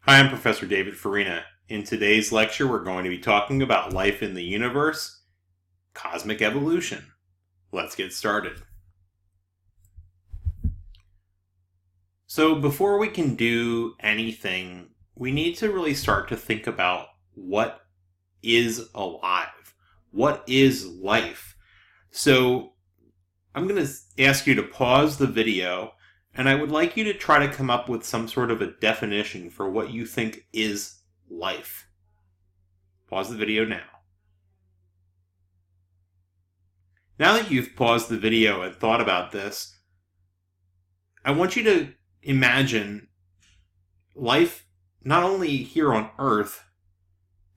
Hi, I'm Professor David Farina. In today's lecture, we're going to be talking about life in the universe, cosmic evolution. Let's get started. So, before we can do anything, we need to really start to think about what is alive. What is life? So, I'm going to ask you to pause the video, and I would like you to try to come up with some sort of a definition for what you think is life. Pause the video now. Now that you've paused the video and thought about this, I want you to imagine life not only here on Earth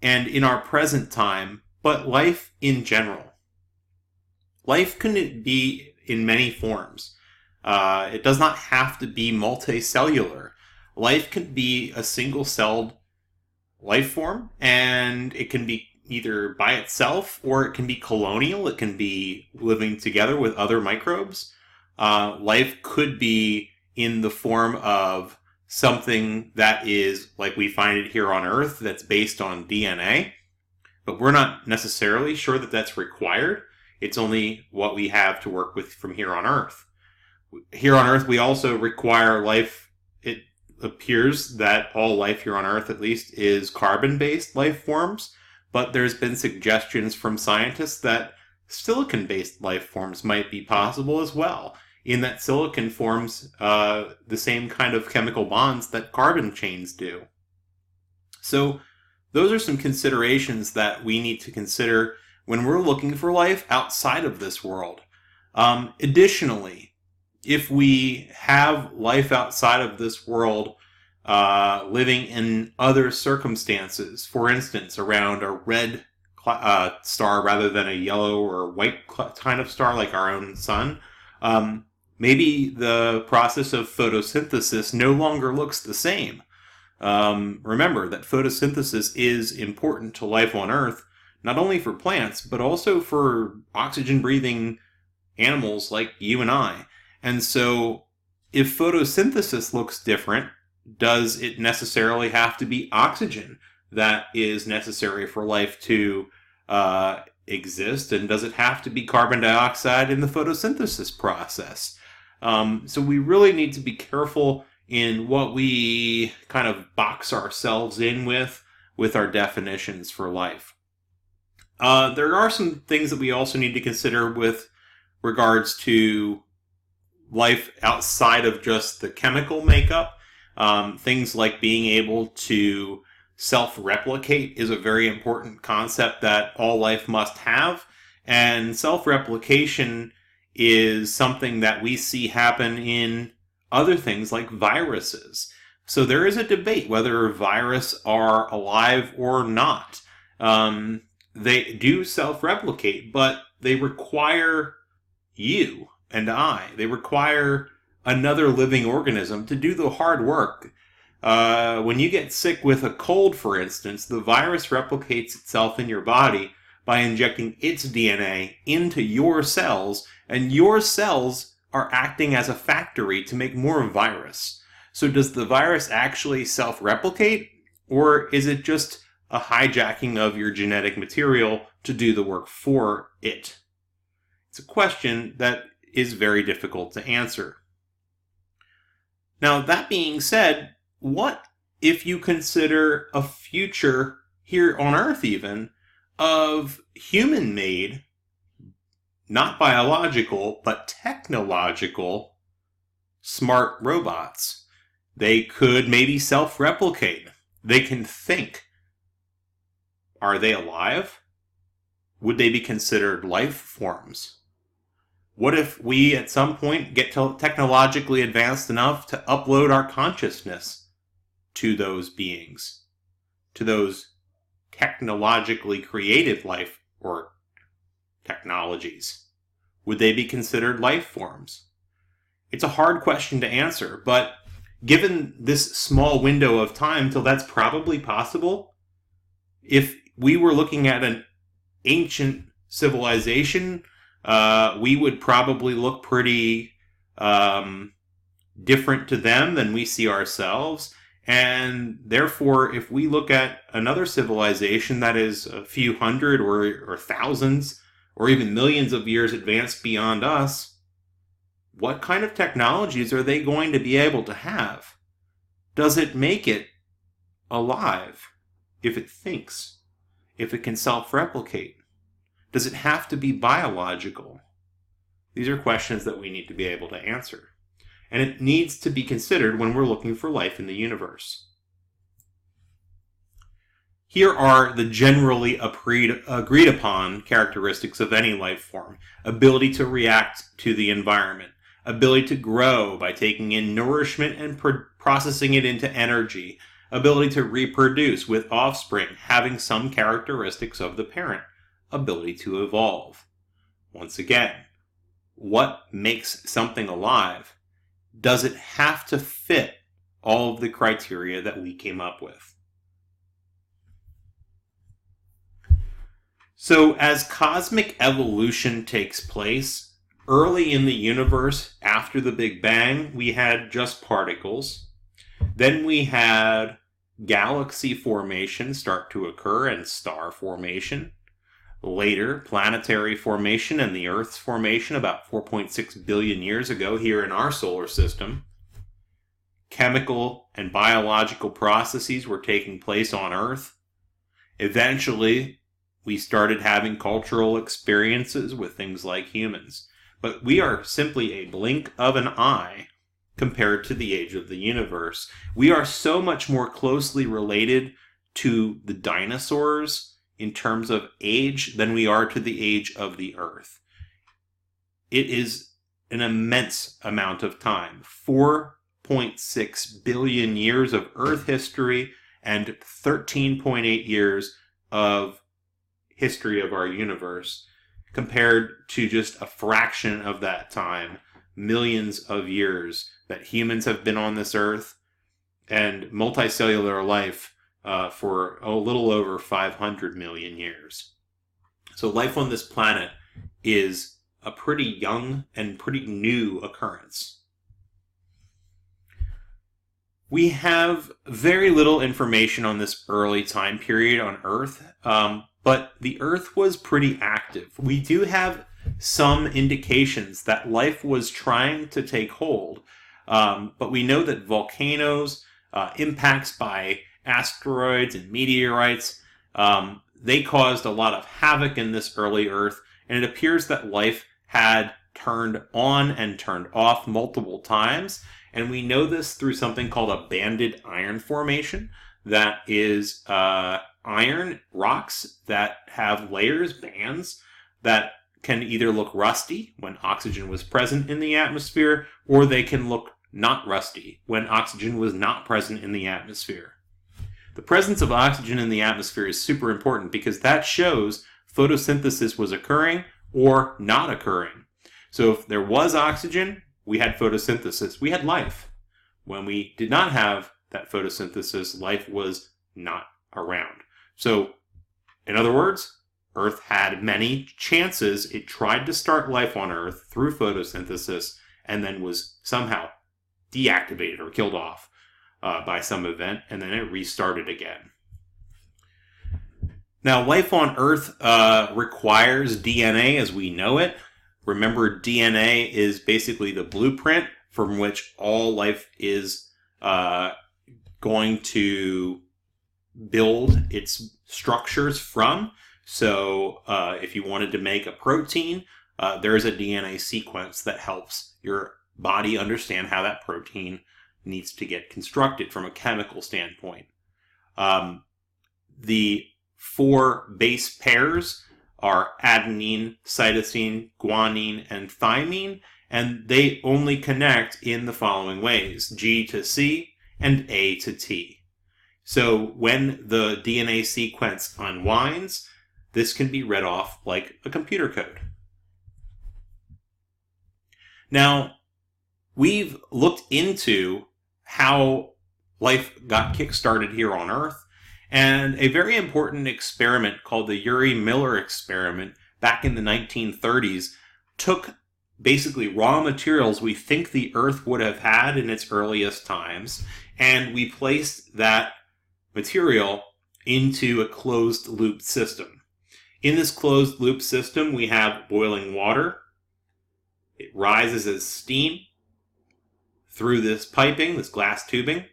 and in our present time, but life in general. Life can be in many forms. It does not have to be multicellular. Life can be a single-celled life form, and it can be either by itself or it can be colonial. It can be living together with other microbes. Life could be in the form of something that is like we find it here on Earth, that's based on DNA, but we're not necessarily sure that that's required. It's only what we have to work with from here on Earth. Here on Earth, we also require life. It appears that all life here on Earth, at least, is carbon-based life forms, but there's been suggestions from scientists that silicon-based life forms might be possible as well, in that silicon forms the same kind of chemical bonds that carbon chains do. So those are some considerations that we need to consider when we're looking for life outside of this world. Additionally, if we have life outside of this world living in other circumstances, for instance, around a red star rather than a yellow or white kind of star like our own sun, maybe the process of photosynthesis no longer looks the same. Remember that photosynthesis is important to life on Earth, not only for plants, but also for oxygen-breathing animals like you and I. And so, if photosynthesis looks different, does it necessarily have to be oxygen that is necessary for life to exist? And does it have to be carbon dioxide in the photosynthesis process? So we really need to be careful in what we kind of box ourselves in with our definitions for life. There are some things that we also need to consider with regards to life outside of just the chemical makeup. Things like being able to self-replicate is a very important concept that all life must have. And self-replication is something that we see happen in other things like viruses. So there is a debate whether viruses are alive or not. They do self-replicate, but they require you and I. They require another living organism to do the hard work. When you get sick with a cold, for instance, the virus replicates itself in your body by injecting its DNA into your cells, and your cells are acting as a factory to make more virus. So does the virus actually self-replicate, or is it just a hijacking of your genetic material to do the work for it? It's a question that is very difficult to answer. Now, that being said, what if you consider a future here on Earth even of human-made, not biological, but technological smart robots? They could maybe self-replicate. They can think. Are they alive? Would they be considered life forms? What if we at some point get technologically advanced enough to upload our consciousness to those beings, to those technologically created life or technologies? Would they be considered life forms? It's a hard question to answer, but given this small window of time till that's probably possible, if we were looking at an ancient civilization, we would probably look pretty different to them than we see ourselves. And therefore, if we look at another civilization that is a few hundred or thousands or even millions of years advanced beyond us, what kind of technologies are they going to be able to have? Does it make it alive if it thinks? If it can self-replicate? Does it have to be biological? These are questions that we need to be able to answer. And it needs to be considered when we're looking for life in the universe. Here are the generally agreed upon characteristics of any life form. Ability to react to the environment. Ability to grow by taking in nourishment and processing it into energy. Ability to reproduce with offspring, having some characteristics of the parent. Ability to evolve. Once again, what makes something alive? Does it have to fit all of the criteria that we came up with? So as cosmic evolution takes place, early in the universe, after the Big Bang, we had just particles. Then we had galaxy formation start to occur and star formation. Later, planetary formation and the Earth's formation about 4.6 billion years ago here in our solar system. Chemical and biological processes were taking place on Earth. Eventually, we started having cultural experiences with things like humans. But we are simply a blink of an eye compared to the age of the universe. We are so much more closely related to the dinosaurs in terms of age than we are to the age of the Earth. It is an immense amount of time. 4.6 billion years of Earth history and 13.8 years of history of our universe, compared to just a fraction of that time, millions of years that humans have been on this Earth, and multicellular life for a little over 500 million years. So life on this planet is a pretty young and pretty new occurrence. We have very little information on this early time period on Earth, but the Earth was pretty active. We do have some indications that life was trying to take hold, but we know that volcanoes, impacts by asteroids and meteorites, they caused a lot of havoc in this early Earth, and it appears that life had turned on and turned off multiple times, and we know this through something called a banded iron formation. That is iron rocks that have layers, bands, that can either look rusty when oxygen was present in the atmosphere, or they can look not rusty when oxygen was not present in the atmosphere. The presence of oxygen in the atmosphere is super important because that shows photosynthesis was occurring or not occurring. So if there was oxygen, we had photosynthesis. We had life. When we did not have that photosynthesis, life was not around. So, in other words, Earth had many chances. It tried to start life on Earth through photosynthesis and then was somehow deactivated or killed off by some event, and then it restarted again. Now, life on Earth requires DNA as we know it. Remember, DNA is basically the blueprint from which all life is going to build its structures from. So if you wanted to make a protein, there is a DNA sequence that helps your body understand how that protein needs to get constructed from a chemical standpoint. The 4 base pairs are adenine, cytosine, guanine, and thymine, and they only connect in the following ways: G to C and A to T. So when the DNA sequence unwinds, this can be read off like a computer code. Now, we've looked into how life got kick-started here on Earth, and a very important experiment called the Urey-Miller experiment back in the 1930s took basically raw materials we think the Earth would have had in its earliest times, and we placed that material into a closed loop system. In this closed loop system, we have boiling water. It rises as steam through this piping, this glass tubing,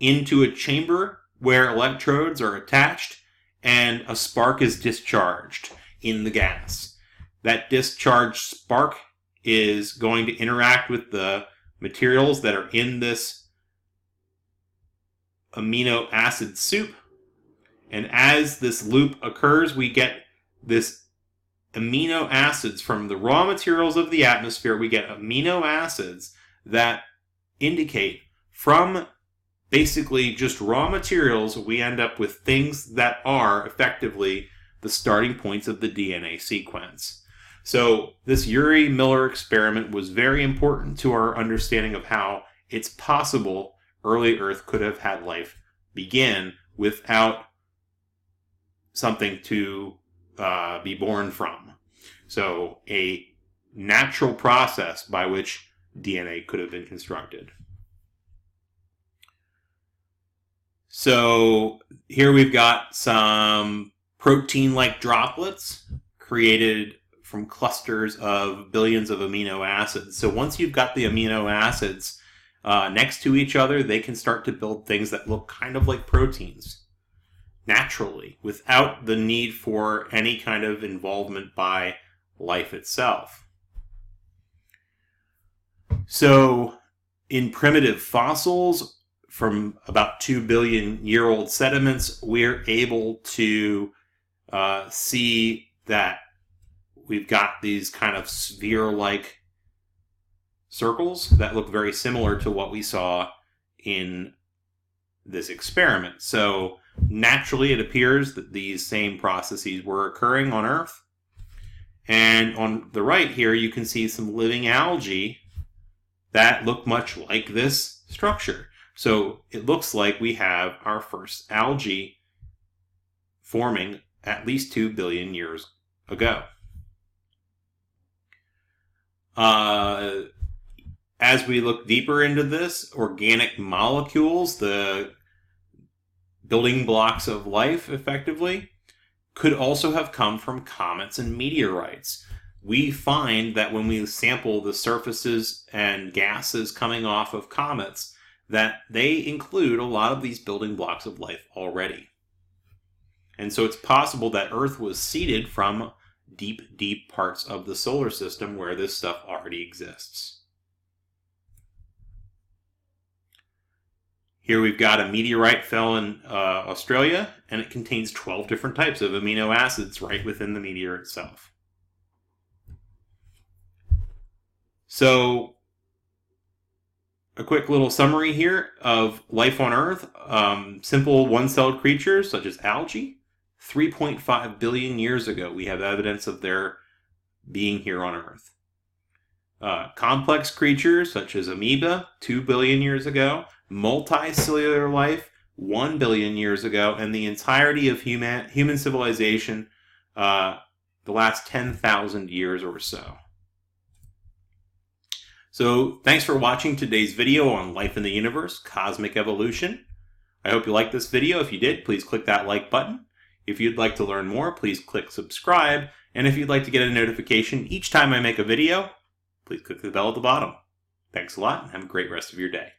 into a chamber where electrodes are attached and a spark is discharged in the gas. That discharged spark is going to interact with the materials that are in this amino acid soup. And as this loop occurs, we get this amino acids from the raw materials of the atmosphere. We get amino acids that indicate from basically just raw materials, we end up with things that are effectively the starting points of the DNA sequence. So this Urey Miller experiment was very important to our understanding of how it's possible early Earth could have had life begin without something to be born from. So a natural process by which DNA could have been constructed. So here we've got some protein-like droplets created from clusters of billions of amino acids. So once you've got the amino acids next to each other, they can start to build things that look kind of like proteins naturally, without the need for any kind of involvement by life itself. So in primitive fossils from about 2 billion year old sediments, we're able to see that we've got these kind of sphere-like circles that look very similar to what we saw in this experiment. So naturally, it appears that these same processes were occurring on Earth. And on the right here, you can see some living algae that look much like this structure. So it looks like we have our first algae forming at least 2 billion years ago. As we look deeper into this, organic molecules, the building blocks of life, effectively, could also have come from comets and meteorites. We find that when we sample the surfaces and gases coming off of comets, that they include a lot of these building blocks of life already. And so it's possible that Earth was seeded from deep, deep parts of the solar system where this stuff already exists. Here we've got a meteorite fell in Australia, and it contains 12 different types of amino acids right within the meteor itself. So, a quick little summary here of life on Earth. Simple one-celled creatures such as algae. 3.5 billion years ago, we have evidence of their being here on Earth. Complex creatures such as amoeba, 2 billion years ago. Multicellular life, 1 billion years ago. And the entirety of human civilization, the last 10,000 years or so. So, thanks for watching today's video on life in the universe, cosmic evolution. I hope you liked this video. If you did, please click that like button. If you'd like to learn more, please click subscribe. And if you'd like to get a notification each time I make a video, please click the bell at the bottom. Thanks a lot, and have a great rest of your day.